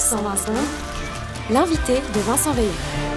120 secondes, l'invité de Vincent Veillon.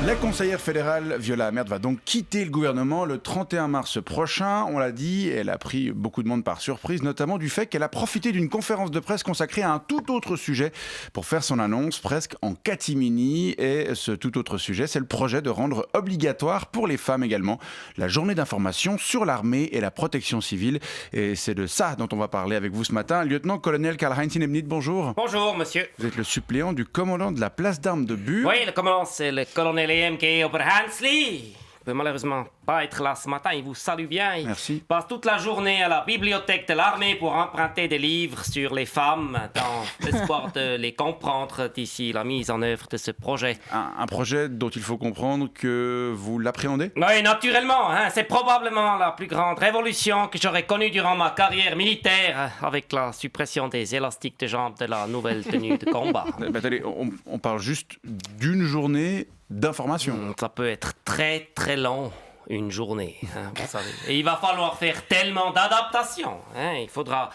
La conseillère fédérale Viola Amert va donc quitter le gouvernement le 31 mars prochain. On l'a dit, elle a pris beaucoup de monde par surprise, notamment du fait qu'elle a profité d'une conférence de presse consacrée à un tout autre sujet pour faire son annonce presque en catimini. Et ce tout autre sujet, c'est le projet de rendre obligatoire pour les femmes également la journée d'information sur l'armée et la protection civile. Et c'est de ça dont on va parler avec vous ce matin. Lieutenant-colonel Karl-Heinz Inebnit, bonjour. Bonjour, monsieur. Vous êtes le suppléant du commandant de la place d'armes de Bure. Oui, le commandant, c'est le colonel EMK Oberhansli. Il peut malheureusement pas être là ce matin. Il vous salue bien. Il Merci. passe toute la journée à la bibliothèque de l'armée pour emprunter des livres sur les femmes dans l'espoir de les comprendre d'ici la mise en œuvre de ce projet. Un projet dont il faut comprendre que vous l'appréhendez ? Oui, naturellement. C'est probablement la plus grande révolution que j'aurais connue durant ma carrière militaire, avec la suppression des élastiques de jambes de la nouvelle tenue de combat. Attendez, on parle juste d'une journée d'information. Ça peut être très très long, une journée, vous savez. Et il va falloir faire tellement d'adaptations. Il faudra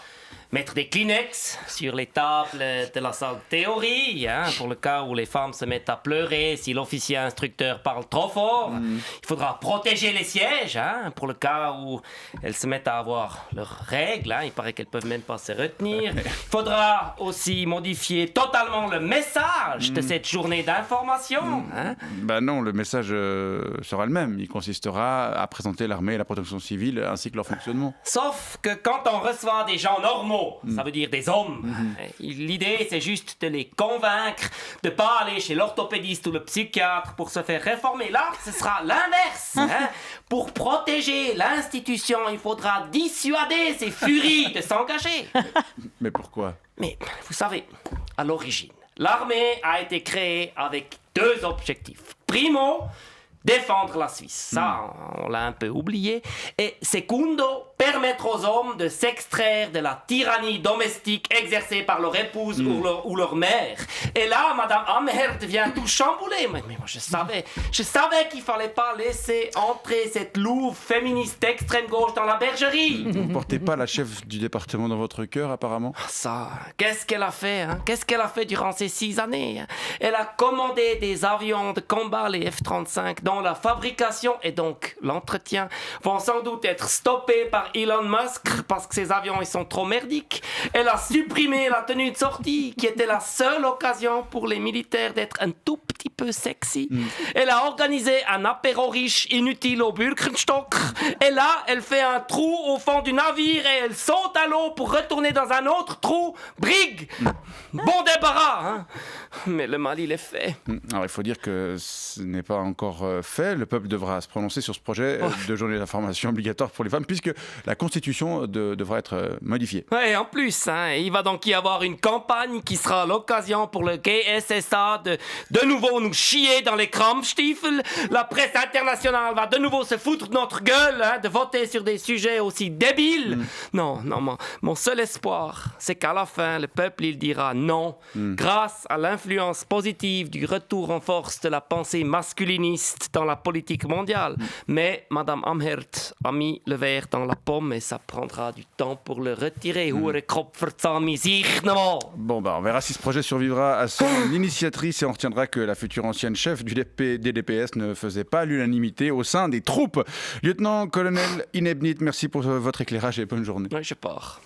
mettre des Kleenex sur les tables de la salle de théorie, pour le cas où les femmes se mettent à pleurer si l'officier instructeur parle trop fort. Il faudra protéger les sièges, pour le cas où elles se mettent à avoir leurs règles. Il paraît qu'elles peuvent même pas se retenir. Il faudra aussi modifier totalement le message de cette journée d'information. Non, le message sera le même. Il consistera à présenter l'armée et la protection civile ainsi que leur fonctionnement. Sauf que quand on reçoit des gens normaux, ça veut dire des hommes, l'idée c'est juste de les convaincre de pas aller chez l'orthopédiste ou le psychiatre pour se faire réformer. Là, ce sera l'inverse. Pour protéger l'institution, il faudra dissuader ces furies de s'engager. Mais pourquoi ? Mais vous savez, à l'origine, l'armée a été créée avec deux objectifs. Primo, défendre la Suisse. Ça, on l'a un peu oublié. Et secondo, permettre aux hommes de s'extraire de la tyrannie domestique exercée par leur épouse ou leur mère. Et là, Madame Amherd vient tout chambouler. Mais moi, je savais qu'il fallait pas laisser entrer cette louve féministe d'extrême gauche dans la bergerie. Vous ne portez pas la chef du département dans votre cœur, apparemment ? Ça, qu'est-ce qu'elle a fait Qu'est-ce qu'elle a fait durant ces 6 années Elle a commandé des avions de combat, les F-35, dont la fabrication et donc l'entretien vont sans doute être stoppés par Elon Musk parce que ces avions ils sont trop merdiques. Elle a supprimé la tenue de sortie qui était la seule occasion pour les militaires d'être un tout petit peu sexy. Elle a organisé un apéro riche inutile au Birkenstock et là elle fait un trou au fond du navire et elle saute à l'eau pour retourner dans un autre trou. Brigue. Bon débarras mais le mal il est fait. Alors il faut dire que ce n'est pas encore fait. Le peuple devra se prononcer sur ce projet de journée d'information obligatoire pour les femmes puisque la Constitution devra être modifiée. Ouais, en plus, il va donc y avoir une campagne qui sera l'occasion pour le GSSA de nouveau nous chier dans les Krampfstiefel. La presse internationale va de nouveau se foutre de notre gueule, de voter sur des sujets aussi débiles. Non, mon seul espoir, c'est qu'à la fin, le peuple, il dira non, grâce à l'influence positive du retour en force de la pensée masculiniste dans la politique mondiale. Mais Madame Amherd a mis le verre dans la pomme et ça prendra du temps pour le retirer. Bon, on verra si ce projet survivra à son initiatrice et on retiendra que la future ancienne chef du DDPS ne faisait pas l'unanimité au sein des troupes. Lieutenant-colonel Inebnit, merci pour votre éclairage et bonne journée. Ouais, je pars.